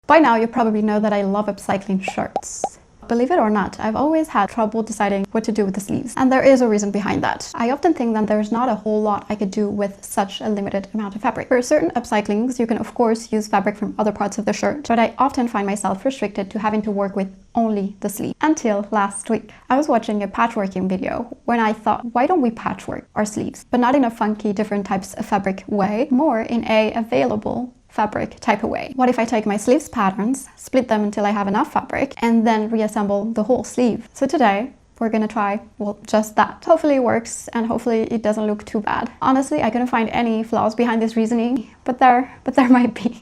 By now, you probably know that I love upcycling shirts. Believe it or not, I've always had trouble deciding what to do with the sleeves. And there is a reason behind that. I often think that there's not a whole lot I could do with such a limited amount of fabric. For certain upcyclings, you can of course use fabric from other parts of the shirt, but I often find myself restricted to having to work with only the sleeve. Until last week, I was watching a patchworking video when I thought, why don't we patchwork our sleeves? But not in a funky, different types of fabric way, more in a available fabric type of way. What if I take my sleeves patterns, split them until I have enough fabric, and then reassemble the whole sleeve? So today we're gonna try, well, just that. Hopefully it works and hopefully it doesn't look too bad. Honestly, I couldn't find any flaws behind this reasoning, but there might be.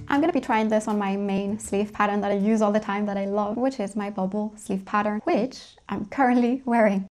I'm gonna be trying this on my main sleeve pattern that I use all the time, that I love, which is my bubble sleeve pattern, which I'm currently wearing.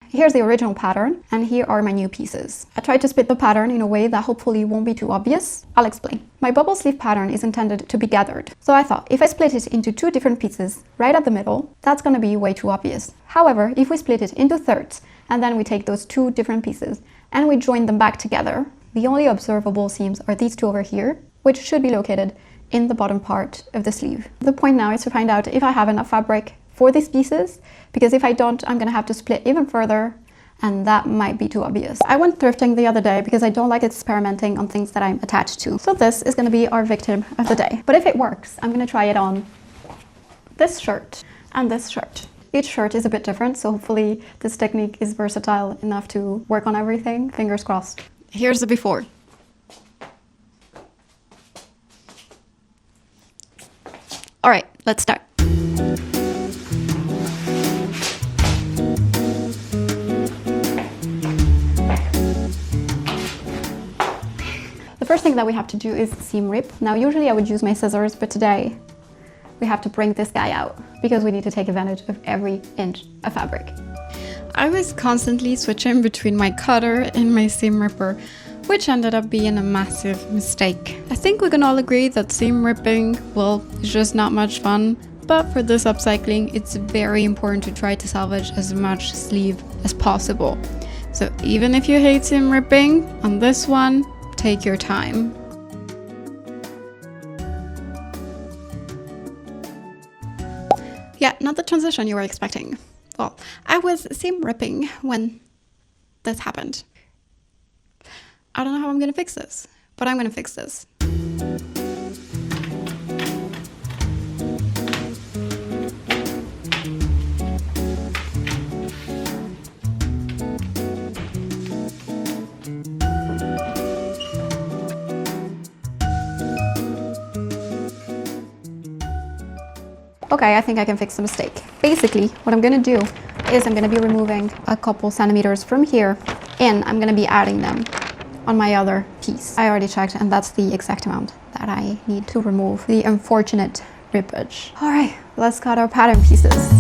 Here's the original pattern, and here are my new pieces. I tried to split the pattern in a way that hopefully won't be too obvious. I'll explain. My bubble sleeve pattern is intended to be gathered. So I thought, if I split it into two different pieces right at the middle, that's gonna be way too obvious. However, if we split it into thirds, and then we take those two different pieces, and we join them back together, the only observable seams are these two over here, which should be located in the bottom part of the sleeve. The point now is to find out if I have enough fabric for these pieces, because if I don't, I'm gonna have to split even further, and that might be too obvious. I went thrifting the other day because I don't like experimenting on things that I'm attached to. So this is gonna be our victim of the day. But if it works, I'm gonna try it on this shirt and this shirt. Each shirt is a bit different, so hopefully this technique is versatile enough to work on everything. Fingers crossed. Here's the before. All right, let's start. The first thing that we have to do is seam rip. Now, usually I would use my scissors, but today we have to bring this guy out because we need to take advantage of every inch of fabric. I was constantly switching between my cutter and my seam ripper, which ended up being a massive mistake. I think we can all agree that seam ripping, well, is just not much fun. But for this upcycling, it's very important to try to salvage as much sleeve as possible. So even if you hate seam ripping, on this one, take your time. Yeah, not the transition you were expecting. Well, I was seam ripping when this happened. I don't know how I'm gonna fix this, but I'm gonna fix this. Okay, I think I can fix the mistake. Basically, what I'm gonna do is I'm gonna be removing a couple centimeters from here, and I'm gonna be adding them on my other piece. I already checked, and that's the exact amount that I need to remove the unfortunate rippage. All right, let's cut our pattern pieces.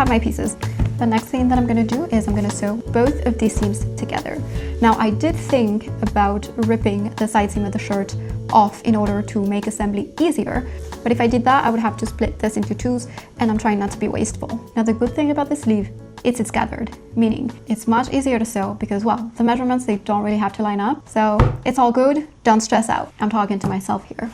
My pieces. The next thing that I'm going to do is I'm going to sew both of these seams together. Now, I did think about ripping the side seam of the shirt off in order to make assembly easier, but if I did that, I would have to split this into twos, and I'm trying not to be wasteful. Now, the good thing about this sleeve is it's gathered, meaning it's much easier to sew because, well, the measurements, they don't really have to line up, so it's all good. Don't stress out. I'm talking to myself here.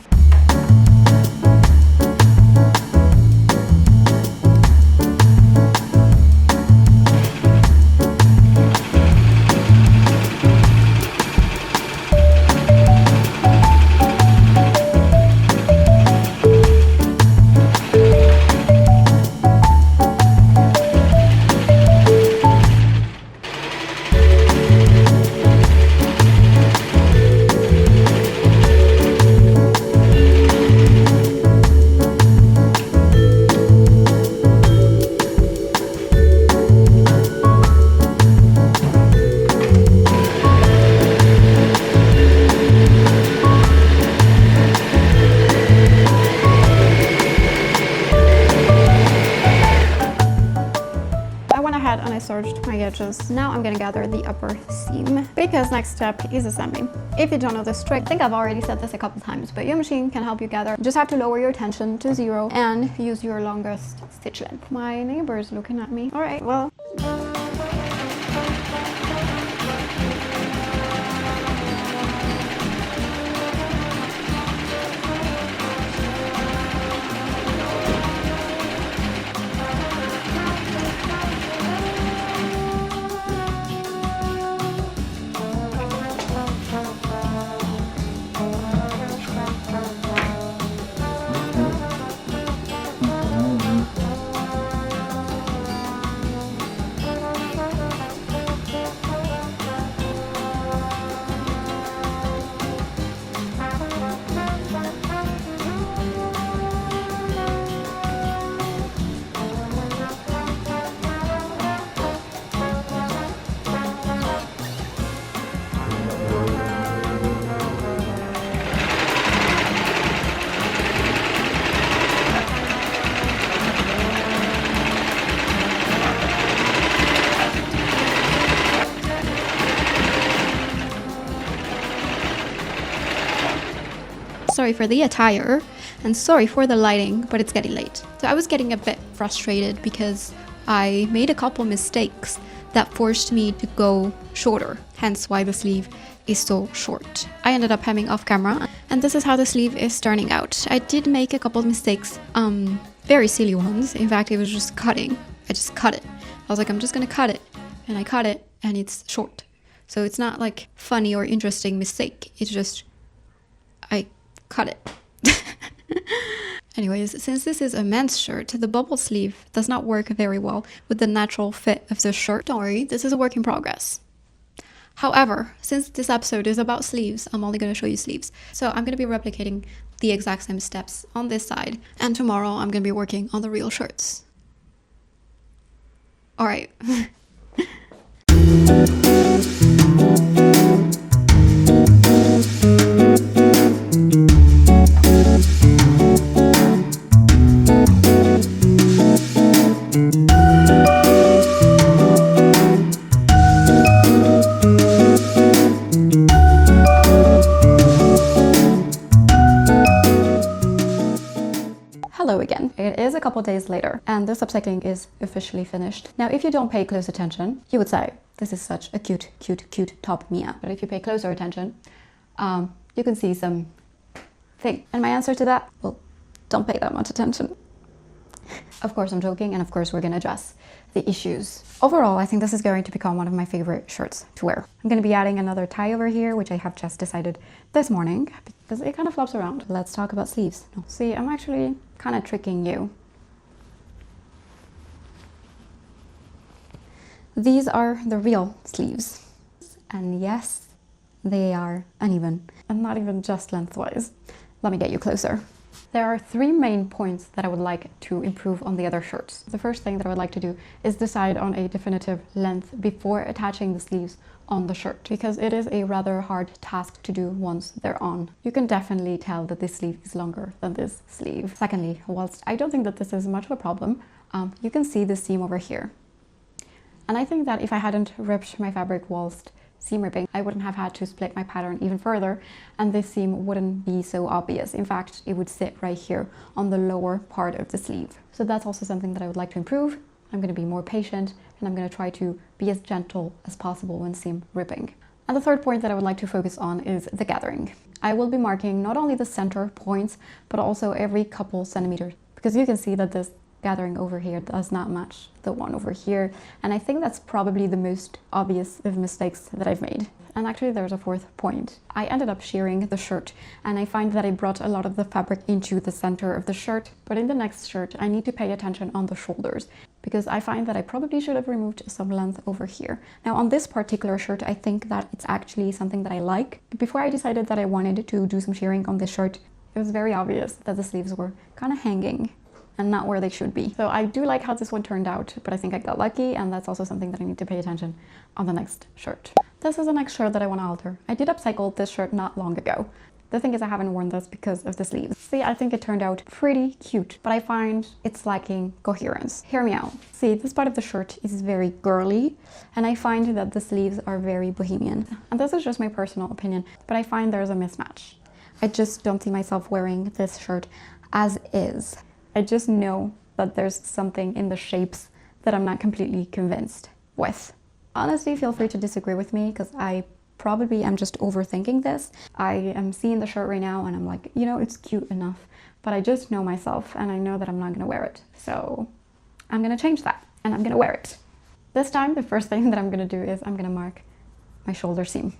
my edges. Now I'm gonna gather the upper seam because next step is assembling. If you don't know this trick, I think I've already said this a couple times, but your machine can help you gather. You just have to lower your tension to 0 and use your longest stitch length. My neighbor is looking at me. All right, well. Sorry for the attire and sorry for the lighting, but it's getting late. So I was getting a bit frustrated because I made a couple mistakes that forced me to go shorter, hence why the sleeve is so short. I ended up hemming off camera and this is how the sleeve is turning out. I did make a couple of mistakes, very silly ones. In fact, it was just cutting. I just cut it. I was like, I'm just gonna cut it, and I cut it and it's short. So it's not like funny or interesting mistake. It's just, I cut it. Anyways, since this is a men's shirt, the bubble sleeve does not work very well with the natural fit of the shirt. Don't worry, this is a work in progress. However, since this episode is about sleeves, I'm only going to show you sleeves. So I'm going to be replicating the exact same steps on this side. And tomorrow I'm going to be working on the real shirts. All right. Hello again. It is a couple days later and this upcycling is officially finished. Now, if you don't pay close attention, you would say, this is such a cute, cute, cute top Mia. But if you pay closer attention, you can see some thing. And my answer to that, well, don't pay that much attention. Of course, I'm joking, and of course, we're gonna address the issues. Overall, I think this is going to become one of my favorite shirts to wear. I'm gonna be adding another tie over here, which I have just decided this morning because it kind of flops around. Let's talk about sleeves. No. See, I'm actually kind of tricking you. These are the real sleeves. And yes, they are uneven and not even just lengthwise. Let me get you closer. There are 3 main points that I would like to improve on the other shirts. The first thing that I would like to do is decide on a definitive length before attaching the sleeves on the shirt, because it is a rather hard task to do once they're on. You can definitely tell that this sleeve is longer than this sleeve. Secondly, whilst I don't think that this is much of a problem, you can see the seam over here. And I think that if I hadn't ripped my fabric whilst seam ripping, I wouldn't have had to split my pattern even further, and this seam wouldn't be so obvious. In fact, it would sit right here on the lower part of the sleeve. So that's also something that I would like to improve. I'm going to be more patient, and I'm going to try to be as gentle as possible when seam ripping. And the third point that I would like to focus on is the gathering. I will be marking not only the center points, but also every couple centimeters, because you can see that this gathering over here does not match the one over here, and I think that's probably the most obvious of mistakes that I've made. And actually there's a fourth point. I ended up shearing the shirt, and I find that I brought a lot of the fabric into the center of the shirt, but in the next shirt I need to pay attention on the shoulders, because I find that I probably should have removed some length over here. Now on this particular shirt, I think that it's actually something that I like. Before I decided that I wanted to do some shearing on this shirt, it was very obvious that the sleeves were kind of hanging and not where they should be. So I do like how this one turned out, but I think I got lucky, and that's also something that I need to pay attention on the next shirt. This is the next shirt that I want to alter. I did upcycle this shirt not long ago, The thing is, I haven't worn this because of the sleeves. See, I think it turned out pretty cute, but I find it's lacking coherence. Hear me out. See, this part of the shirt is very girly, and I find that the sleeves are very bohemian. And this is just my personal opinion, but I find there's a mismatch. I just don't see myself wearing this shirt as is. I just know that there's something in the shapes that I'm not completely convinced with. Honestly, feel free to disagree with me, because I probably am just overthinking this. I am seeing the shirt right now and I'm like, you know, it's cute enough, but I just know myself and I know that I'm not gonna wear it. So I'm gonna change that and I'm gonna wear it. This time, the first thing that I'm gonna do is I'm gonna mark my shoulder seam.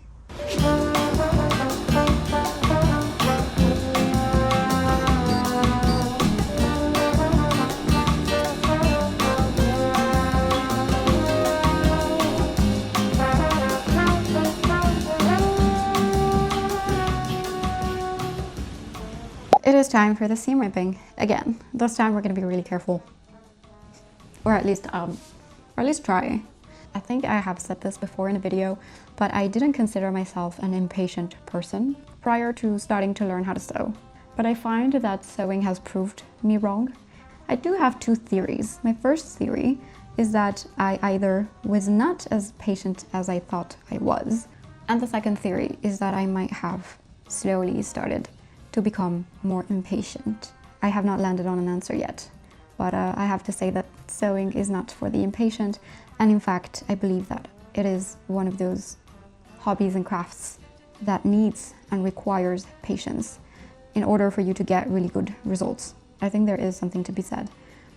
It is time for the seam ripping again. This time we're gonna be really careful, or at least try. I think I have said this before in a video, but I didn't consider myself an impatient person prior to starting to learn how to sew. But I find that sewing has proved me wrong. I do have two theories. My first theory is that I either was not as patient as I thought I was, and the second theory is that I might have slowly started to become more impatient. I have not landed on an answer yet, but I have to say that sewing is not for the impatient, and in fact I believe that it is one of those hobbies and crafts that needs and requires patience in order for you to get really good results. I think there is something to be said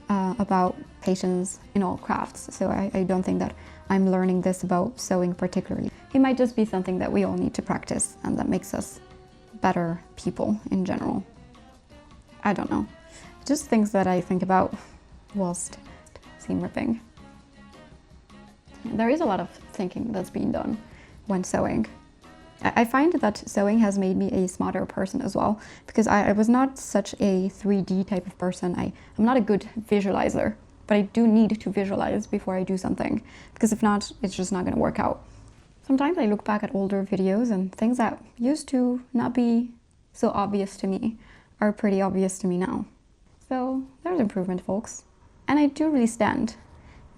about patience in all crafts, so I don't think that I'm learning this about sewing particularly. It might just be something that we all need to practice and that makes us better people in general. I don't know. Just things that I think about whilst seam ripping. There is a lot of thinking that's being done when sewing. I find that sewing has made me a smarter person as well, because I was not such a 3D type of person. I'm not a good visualizer, but I do need to visualize before I do something, because if not, it's just not going to work out. Sometimes I look back at older videos and things that used to not be so obvious to me are pretty obvious to me now. So there's improvement, folks. And I do really stand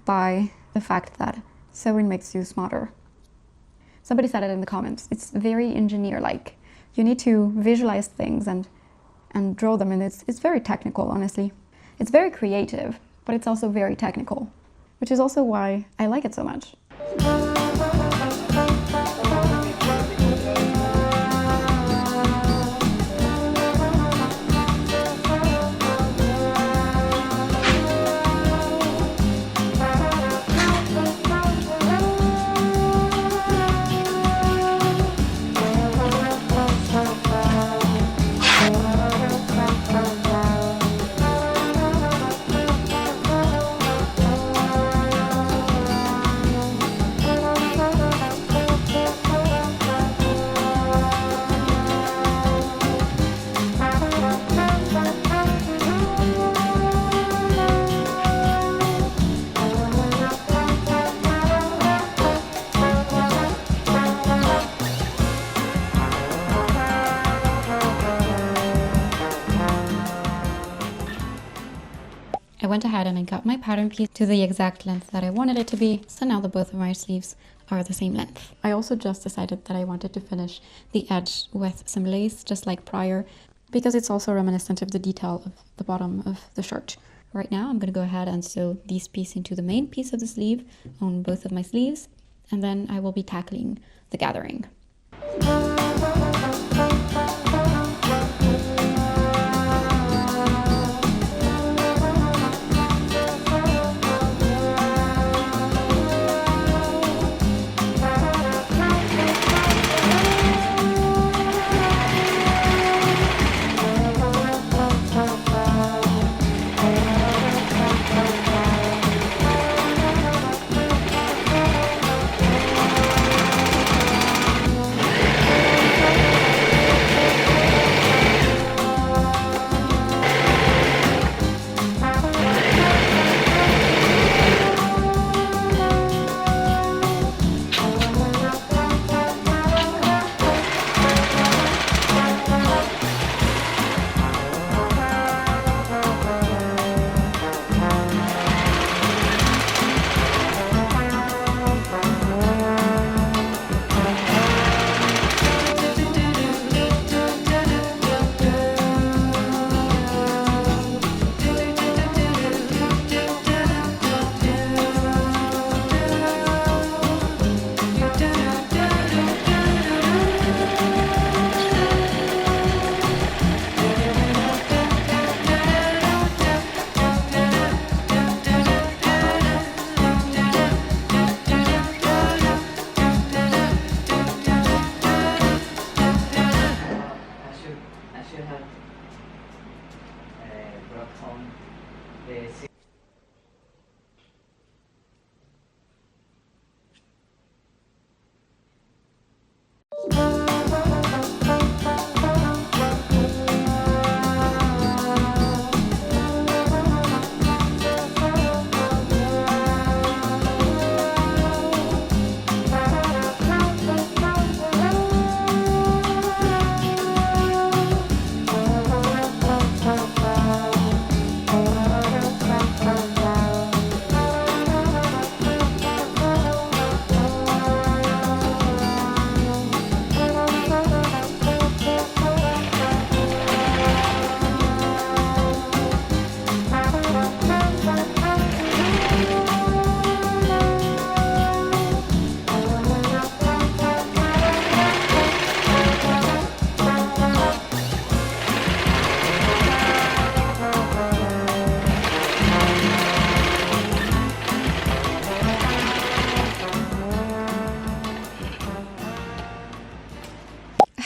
by the fact that sewing makes you smarter. Somebody said it in the comments. It's very engineer-like. You need to visualize things and draw them, and it's very technical, honestly. It's very creative, but it's also very technical, which is also why I like it so much. I went ahead and I got my pattern piece to the exact length that I wanted it to be, so now the both of my sleeves are the same length. I also just decided that I wanted to finish the edge with some lace, just like prior, because it's also reminiscent of the detail of the bottom of the shirt. Right now I'm going to go ahead and sew this piece into the main piece of the sleeve on both of my sleeves, and then I will be tackling the gathering.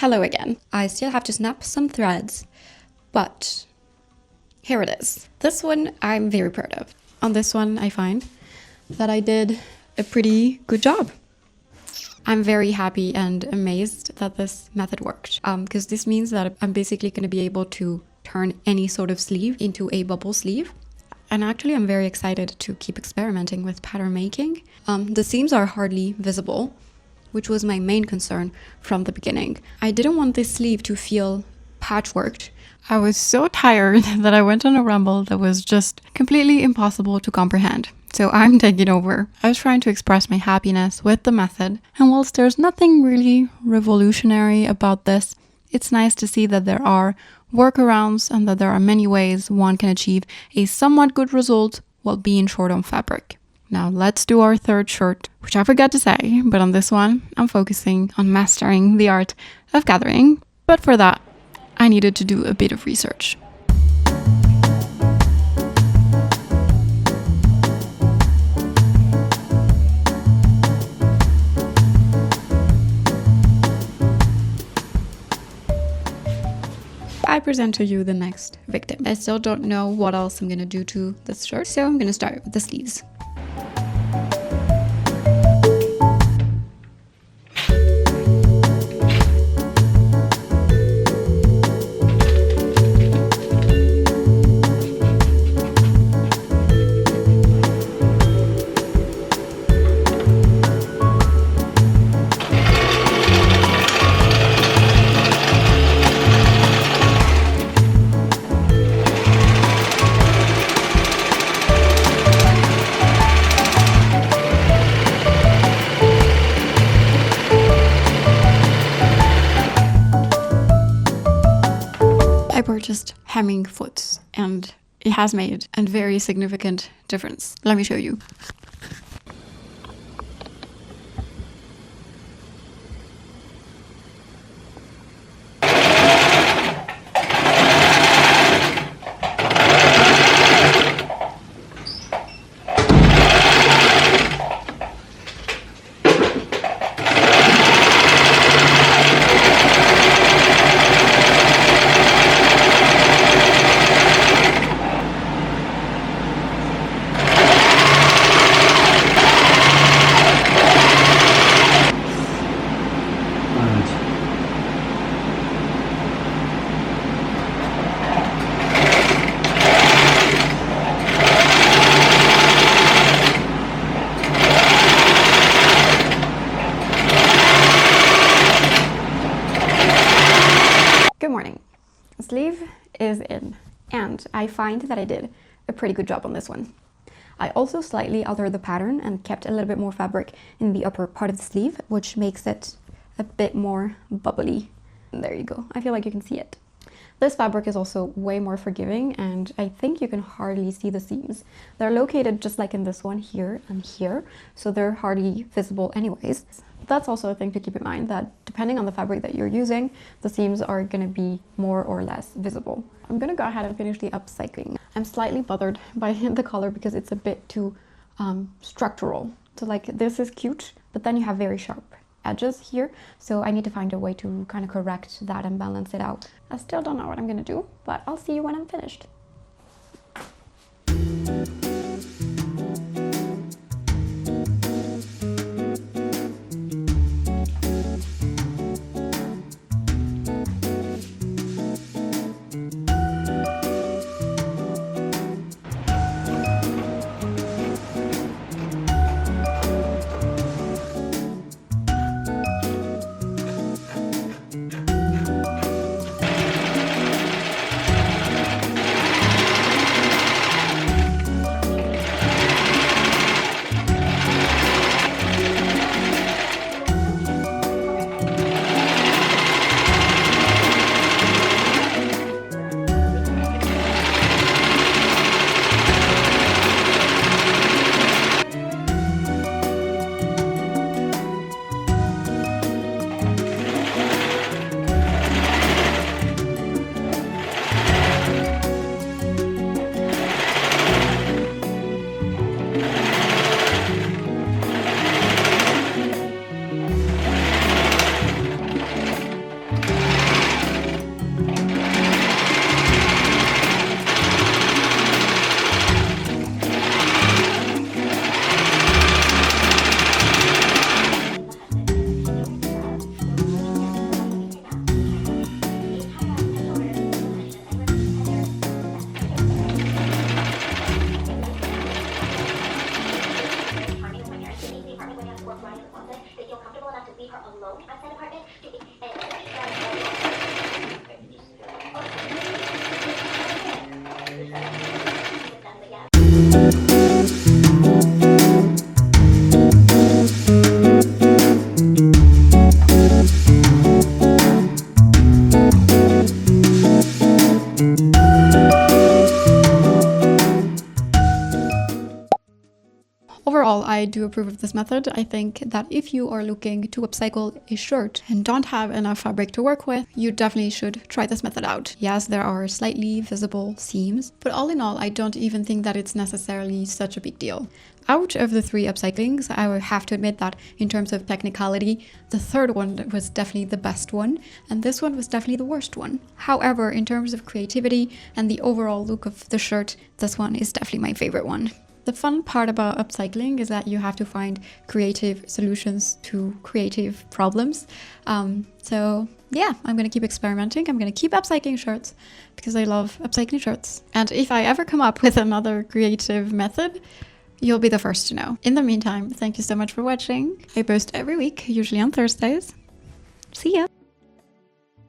hello again. I still have to snap some threads, but here it is. This one I'm very proud of. On this one, I find that I did a pretty good job. I'm very happy and amazed that this method worked, because this means that I'm basically going to be able to turn any sort of sleeve into a bubble sleeve. And actually, I'm very excited to keep experimenting with pattern making. The seams are hardly visible, which was my main concern from the beginning. I didn't want this sleeve to feel patchworked. I was so tired that I went on a ramble that was just completely impossible to comprehend. So I'm taking over. I was trying to express my happiness with the method, and whilst there's nothing really revolutionary about this, it's nice to see that there are workarounds and that there are many ways one can achieve a somewhat good result while being short on fabric. Now let's do our third shirt, which I forgot to say, but on this one, I'm focusing on mastering the art of gathering. But for that, I needed to do a bit of research. I present to you the next victim. I still don't know what else I'm gonna do to this shirt, so I'm gonna start with the sleeves. I purchased hemming foots and it has made a very significant difference. Let me show you. Sleeve is in, and I find that I did a pretty good job on this one. I also slightly altered the pattern and kept a little bit more fabric in the upper part of the sleeve, which makes it a bit more bubbly. And there you go. I feel like you can see it. This fabric is also way more forgiving, and I think you can hardly see the seams. They're located just like in this one here and here, so they're hardly visible anyways. That's also a thing to keep in mind, that depending on the fabric that you're using, the seams are going to be more or less visible. I'm going to go ahead and finish the upcycling. I'm slightly bothered by the color because it's a bit too structural. So like this is cute, but then you have very sharp edges here. So I need to find a way to kind of correct that and balance it out. I still don't know what I'm going to do, but I'll see you when I'm finished. Overall, I do approve of this method. I think that if you are looking to upcycle a shirt and don't have enough fabric to work with, you definitely should try this method out. Yes, there are slightly visible seams, but all in all, I don't even think that it's necessarily such a big deal. Out of the 3 upcyclings, I would have to admit that in terms of technicality, the third one was definitely the best one, and this one was definitely the worst one. However, in terms of creativity and the overall look of the shirt, this one is definitely my favorite one. The fun part about upcycling is that you have to find creative solutions to creative problems. So yeah, I'm going to keep experimenting. I'm going to keep upcycling shirts because I love upcycling shirts. And if I ever come up with another creative method, you'll be the first to know. In the meantime, thank you so much for watching. I post every week, usually on Thursdays. See ya!